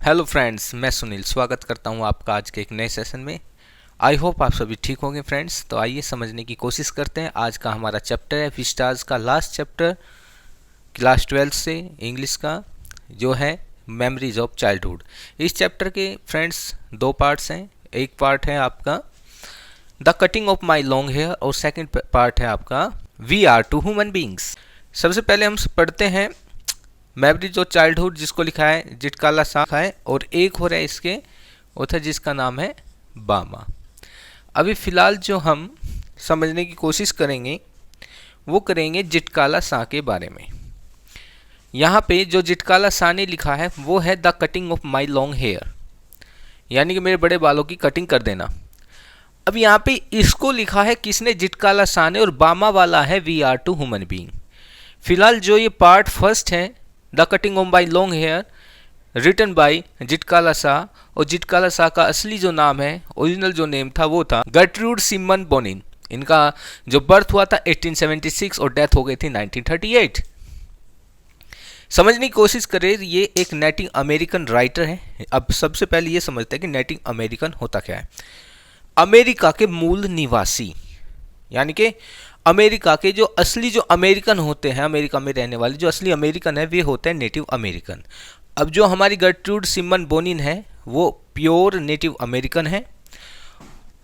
Hello friends, मैं सुनील स्वागत करता हूं आपका आज के एक नए सेशन में। आई होप आप सभी ठीक होंगे फ्रेंड्स। तो आइए समझने की कोशिश करते हैं। आज का हमारा चैप्टर है विस्टाज का लास्ट चैप्टर क्लास 12 से इंग्लिश का, जो है मेमोरीज ऑफ चाइल्डहुड। इस चैप्टर के फ्रेंड्स दो पार्ट्स हैं। एक पार्ट है आपका the cutting of my long hair और सेकेंड पार्ट है आपका we are too human beings. सबसे पहले हम पढ़ते हैं मेमोरीज ऑफ चाइल्डहुड, जिसको लिखा है जिटकाला साख है, और एक हो रहा है इसके ऑथर जिसका नाम है बामा। अभी फ़िलहाल जो हम समझने की कोशिश करेंगे वो करेंगे जिटकाला शाह के बारे में। यहाँ पे जो जिटकाला शाह ने लिखा है वो है the cutting of my long hair, यानी कि मेरे बड़े बालों की कटिंग कर देना। अब यहाँ पे इसको लिखा है किसने? जिटकाला शाह ने, और बामा वाला है we are too human being. फिलहाल जो ये पार्ट फर्स्ट है the cutting of my long hair written by Zitkala Sa, और जिटकाला शाह का असली जो नाम है, ओरिजिनल जो नेम था वो था गर्ट्रूड सिमन बोनिन। इनका जो बर्थ हुआ था 1876 और डेथ हो गई थी 1938। समझने की कोशिश करें, ये एक नेटिव अमेरिकन राइटर है। अब सबसे पहले ये समझते हैं कि नेटिव अमेरिकन होता क्या है। अमेरिका के मूल निवासी, यानी कि अमेरिका के जो असली जो अमेरिकन होते हैं, अमेरिका में रहने वाले जो असली अमेरिकन है वे होते हैं नेटिव अमेरिकन। अब जो हमारी गर्ट्रूड सिमन बोनिन है वो प्योर नेटिव अमेरिकन है।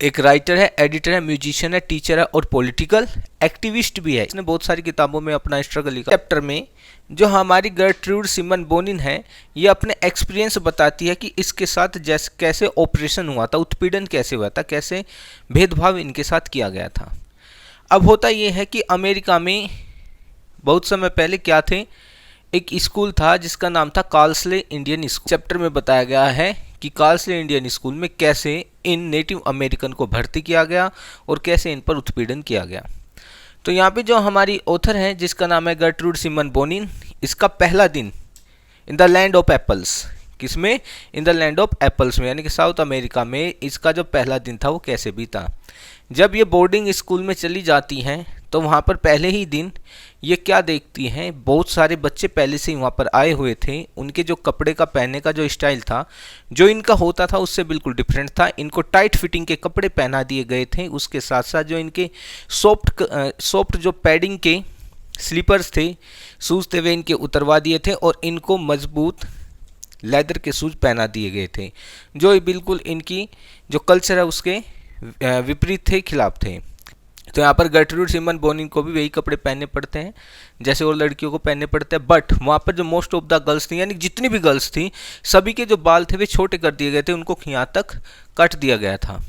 एक राइटर है, एडिटर है, म्यूजिशियन है, टीचर है और पॉलिटिकल एक्टिविस्ट भी है। इसने बहुत सारी किताबों में अपना स्ट्रगल लिखा। चैप्टर में जो हमारी गर्ट्रूड सिमन बोनिन है ये अपने एक्सपीरियंस बताती है कि इसके साथ जैसे कैसे ऑपरेशन हुआ था, उत्पीड़न कैसे हुआ था, कैसे भेदभाव इनके साथ किया गया था। अब होता ये है कि अमेरिका में बहुत समय पहले क्या थे, एक स्कूल था जिसका नाम था कार्लसले इंडियन स्कूल। चैप्टर में बताया गया है कि कार्लसले इंडियन स्कूल में कैसे इन नेटिव अमेरिकन को भर्ती किया गया और कैसे इन पर उत्पीड़न किया गया। तो यहाँ पे जो हमारी ऑथर है जिसका नाम है गर्ट्रूड सिमन बोनिन, इसका पहला दिन in the land of apples, किसमें? In the land of apples में, यानी कि साउथ अमेरिका में इसका जो पहला दिन था वो कैसे बीता। जब ये बोर्डिंग स्कूल में चली जाती हैं तो वहाँ पर पहले ही दिन ये क्या देखती हैं, बहुत सारे बच्चे पहले से ही वहाँ पर आए हुए थे। उनके जो कपड़े का पहनने का जो स्टाइल था, जो इनका होता था उससे बिल्कुल डिफरेंट था। इनको टाइट फिटिंग के कपड़े पहना दिए गए थे। उसके साथ साथ जो इनके सॉफ्ट जो पैडिंग के स्लीपर्स थे, शूज़ थे, वे इनके उतरवा दिए थे और इनको मजबूत लेदर के शूज़ पहना दिए गए थे, जो बिल्कुल इनकी जो कल्चर है उसके विपरीत थे, खिलाफ थे। तो यहाँ पर गर्ट्रूड सिमन बोनिन को भी वही कपड़े पहनने पड़ते हैं जैसे और लड़कियों को पहनने पड़ते हैं। बट वहाँ पर जो मोस्ट ऑफ द गर्ल्स थी, यानी जितनी भी गर्ल्स थी, सभी के जो बाल थे वे छोटे कर दिए गए थे, उनको यहाँ तक कट दिया गया था।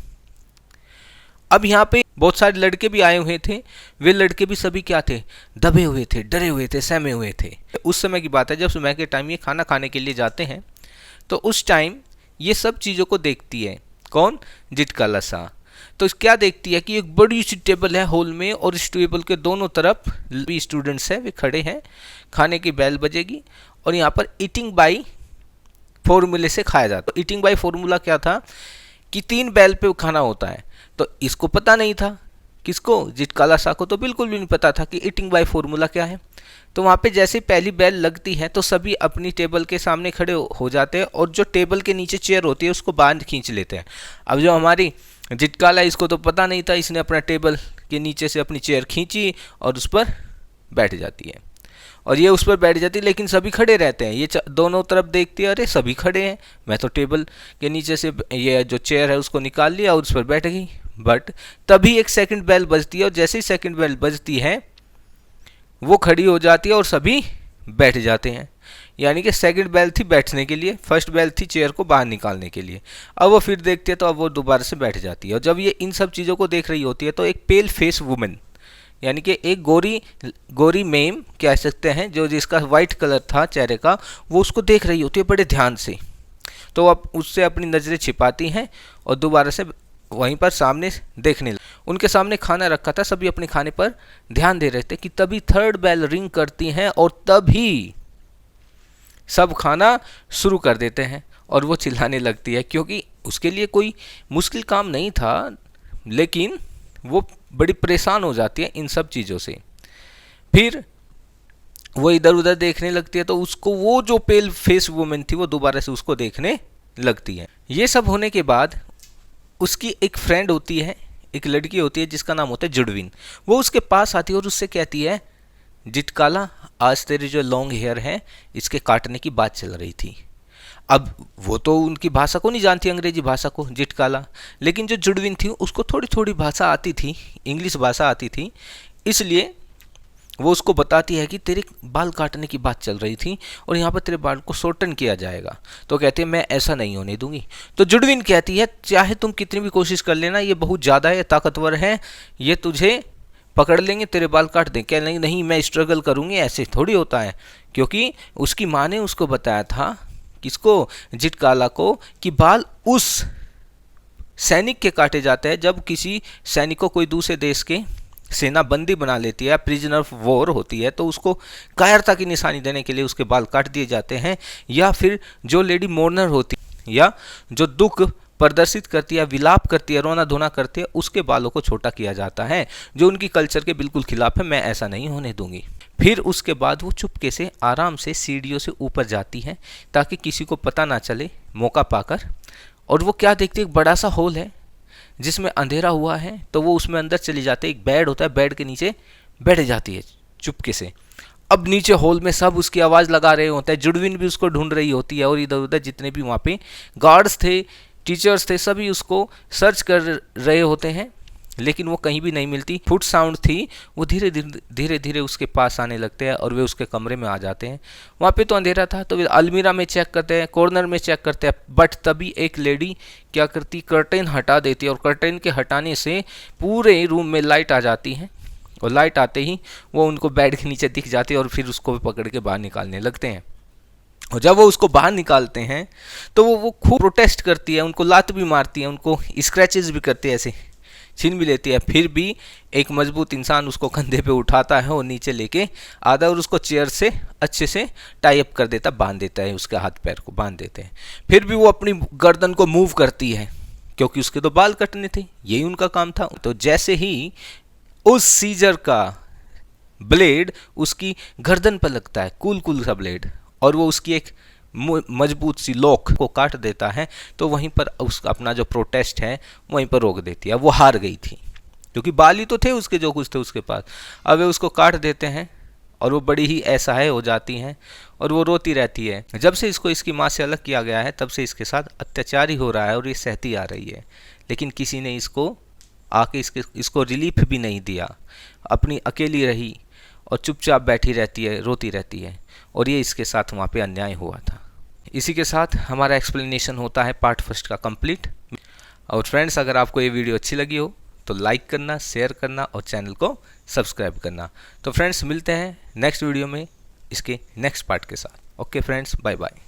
अब यहाँ पे बहुत सारे लड़के भी आए हुए थे। वे लड़के भी सभी क्या थे? दबे हुए थे, डरे हुए थे, सहमे हुए थे। उस समय की बात है जब सुबह के टाइम ये खाना खाने के लिए जाते हैं, तो उस टाइम ये सब चीज़ों को देखती है। कौन? जिटकाला शाह। तो क्या देखती है कि एक बड़ी सी टेबल है हॉल में, और इस टेबल के दोनों तरफ भी स्टूडेंट्स हैं, वे खड़े हैं। खाने की बेल बजेगी और यहाँ पर ईटिंग बाई फॉर्मूले से खाया जाता। तो ईटिंग बाई फॉर्मूला क्या था कि 3 बेल पे खाना होता है। तो इसको पता नहीं था, किसको? जिटकाला शाह को तो बिल्कुल भी नहीं पता था कि ईटिंग बाई फॉर्मूला क्या है। तो वहाँ पे जैसे पहली बेल लगती है तो सभी अपनी टेबल के सामने खड़े हो जाते हैं और जो टेबल के नीचे चेयर होती है उसको बांध खींच लेते हैं। अब जो हमारी जिटकाला, इसको तो पता नहीं था, इसने अपना टेबल के नीचे से अपनी चेयर खींची और उस पर बैठ जाती है, और ये उस पर बैठ जाती है, लेकिन सभी खड़े रहते हैं। ये दोनों तरफ देखती है, अरे सभी खड़े हैं, मैं तो टेबल के नीचे से ये जो चेयर है उसको निकाल लिया और उस पर बैठ गई। बट तभी एक सेकंड बेल बजती है, और जैसे ही सेकंड बेल बजती है वो खड़ी हो जाती है और सभी बैठ जाते हैं। यानी कि सेकंड बेल थी बैठने के लिए, फर्स्ट बेल थी चेयर को बाहर निकालने के लिए। अब वो फिर देखती है तो अब वो दोबारा से बैठ जाती है। और जब ये इन सब चीज़ों को देख रही होती है तो एक पेल फेस वुमेन, यानी कि एक गोरी मेम कह सकते हैं, जो जिसका वाइट कलर था चेहरे का, वो उसको देख रही होती है बड़े ध्यान से। तो अब उससे अपनी नज़रें छिपाती हैं और दोबारा से वहीं पर सामने देखने लगे। उनके सामने खाना रखा था, सभी अपने खाने पर ध्यान दे रहे थे कि तभी थर्ड बेल रिंग करती हैं और तभी सब खाना शुरू कर देते हैं और वो चिल्लाने लगती है, क्योंकि उसके लिए कोई मुश्किल काम नहीं था, लेकिन वो बड़ी परेशान हो जाती है इन सब चीज़ों से। फिर वो इधर उधर देखने लगती है, तो उसको वो जो पेल फेस वुमेन थी वो दोबारा से उसको देखने लगती है। ये सब होने के बाद उसकी एक फ्रेंड होती है, एक लड़की होती है जिसका नाम होता है जुडविन। वो उसके पास आती है और उससे कहती है, जिटकाला, आज तेरे जो लॉन्ग हेयर है इसके काटने की बात चल रही थी। अब वो तो उनकी भाषा को नहीं जानती, अंग्रेजी भाषा को, जिटकाला, लेकिन जो जुडविन थी उसको थोड़ी थोड़ी भाषा आती थी, इंग्लिश भाषा आती थी, इसलिए वो उसको बताती है कि तेरे बाल काटने की बात चल रही थी और यहाँ पर तेरे बाल को शॉर्टन किया जाएगा। तो कहती है मैं ऐसा नहीं होने दूंगी। तो जुडविन कहती है चाहे तुम कितनी भी कोशिश कर लेना, ये बहुत ज़्यादा है, ताकतवर है, ये तुझे पकड़ लेंगे, तेरे बाल काट दें। कह नहीं नहीं, मैं स्ट्रगल करूँगी, ऐसे थोड़ी होता है। क्योंकि उसकी माँ ने उसको बताया था, किसको, जिटकाला को, कि बाल उस सैनिक के काटे जाते हैं जब किसी सैनिक को कोई दूसरे देश के सेना बंदी बना लेती है, प्रिजनर ऑफ वॉर होती है, तो उसको कायरता की निशानी देने के लिए उसके बाल काट दिए जाते हैं। या फिर जो लेडी मोर्नर होती है या जो दुख प्रदर्शित करती है, विलाप करती है, रोना धोना करती है, उसके बालों को छोटा किया जाता है, जो उनकी कल्चर के बिल्कुल खिलाफ है। मैं ऐसा नहीं होने दूंगी। फिर उसके बाद वो चुपके से आराम से सीढ़ियों से ऊपर जाती है ताकि किसी को पता ना चले, मौका पाकर। और वो क्या देखती है, एक बड़ा सा हॉल है जिसमें अंधेरा हुआ है, तो वो उसमें अंदर चली जाती है। एक बेड होता है, बेड के नीचे बैठ जाती है चुपके से। अब नीचे हॉल में सब उसकी आवाज़ लगा रहे होते हैं, जुडविन भी उसको ढूंढ रही होती है, और इधर उधर जितने भी वहाँ पे गार्ड्स थे, टीचर्स थे, सभी उसको सर्च कर रहे होते हैं, लेकिन वो कहीं भी नहीं मिलती। फुट साउंड थी, वो धीरे धीरे उसके पास आने लगते हैं और वे उसके कमरे में आ जाते हैं। वहाँ पे तो अंधेरा था, तो वे अलमीरा में चेक करते हैं, कॉर्नर में चेक करते हैं, बट तभी एक लेडी क्या करती, कर्टेन हटा देती है, और कर्टेन के हटाने से पूरे रूम में लाइट आ जाती है। और लाइट आते ही वो उनको बेड के नीचे दिख जाती है और फिर उसको पकड़ के बाहर निकालने लगते हैं। और जब वो उसको बाहर निकालते हैं तो वो खूब प्रोटेस्ट करती है, उनको लात भी मारती है, उनको स्क्रैचेस भी करती है, ऐसे छीन भी लेती है। फिर भी एक मजबूत इंसान उसको कंधे पे उठाता है और नीचे लेके आता और उसको चेयर से अच्छे से टाई अप कर देता, बांध देता है, उसके हाथ पैर को बांध देते हैं। फिर भी वो अपनी गर्दन को मूव करती है, क्योंकि उसके तो बाल कटने थे, यही उनका काम था। तो जैसे ही उस सीजर का ब्लेड उसकी गर्दन पर लगता है, कूल सा ब्लेड, और वो उसकी एक मजबूत सी लॉक को काट देता है, तो वहीं पर उसका अपना जो प्रोटेस्ट है वहीं पर रोक देती है। वो हार गई थी, क्योंकि बाल ही तो थे उसके, जो कुछ थे उसके पास। अब वे उसको काट देते हैं और वो बड़ी ही असहाय हो जाती हैं और वो रोती रहती है। जब से इसको इसकी माँ से अलग किया गया है तब से इसके साथ अत्याचार ही हो रहा है और ये सहती आ रही है, लेकिन किसी ने इसको आके इसको रिलीफ भी नहीं दिया। अपनी अकेली रही और चुपचाप बैठी रहती है, रोती रहती है, और ये इसके साथ वहाँ पे अन्याय हुआ था। इसी के साथ हमारा एक्सप्लेनेशन होता है पार्ट फर्स्ट का कंप्लीट। और फ्रेंड्स, अगर आपको ये वीडियो अच्छी लगी हो तो लाइक करना, शेयर करना और चैनल को सब्सक्राइब करना। तो फ्रेंड्स, मिलते हैं नेक्स्ट वीडियो में इसके नेक्स्ट पार्ट के साथ। Okay friends, bye bye.